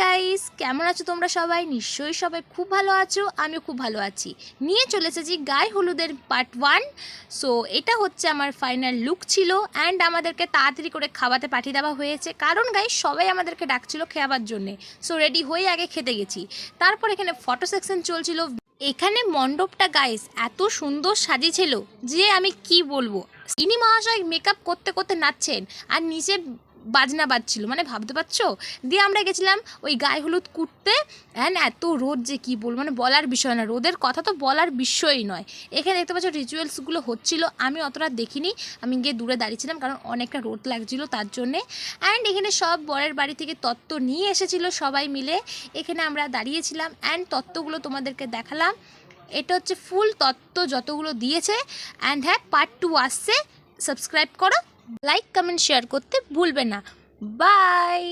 Guys, কেমন আছো তোমরা সবাই? নিশ্চয়ই সবাই খুব ভালো আছো, আমিও খুব ভালো আছি। নিয়ে চলে এসেছি গায়ে হলুদের পার্ট 1। সো এটা হচ্ছে আমার ফাইনাল লুক ছিল অ্যান্ড আমাদেরকে তাড়াতাড়ি করে খাওয়াতে পাঠিয়ে দেওয়া হয়েছে, কারণ গাইস সবাই আমাদেরকে ডাকছিল খাওয়ার জন্যে। সো রেডি হয়ে আগে খেতে গেছি, তারপর এখানে ফটো সেকশন চলছিল। এখানে মণ্ডপটা গাইস এত সুন্দর সাজিয়েছিল যে আমি কি বলবো। ইনি মহাশয় মেকআপ করতে করতে নাচছেন আর নিচে বাজনা বাজছিল, মানে ভাবতে পারছো। দিয়ে আমরা গেছিলাম ওই গায়ে হলুদ কুটতে, অ্যান্ড এত রোদ যে কী বলবো, মানে বলার বিষয় না, রোদের কথা তো বলার বিষয়ই নয়। এখানে দেখতে পাচ্ছ রিচুয়ালসগুলো হচ্ছিল, আমি অতটা দেখিনি, আমি গিয়ে দূরে দাঁড়িয়েছিলাম কারণ অনেকটা রোদ লাগছিল তার জন্যে। অ্যান্ড এখানে সব বরের বাড়ি থেকে তত্ত্ব নিয়ে এসেছিলো সবাই মিলে, এখানে আমরা দাঁড়িয়েছিলাম অ্যান্ড তত্ত্বগুলো তোমাদেরকে দেখালাম। এটা হচ্ছে ফুল তত্ত্ব যতগুলো দিয়েছে। অ্যান্ড হ্যাঁ, পার্ট 2 আসছে, সাবস্ক্রাইব করো, লাইক কমেন্ট শেয়ার করতে ভুলবে না। বাই।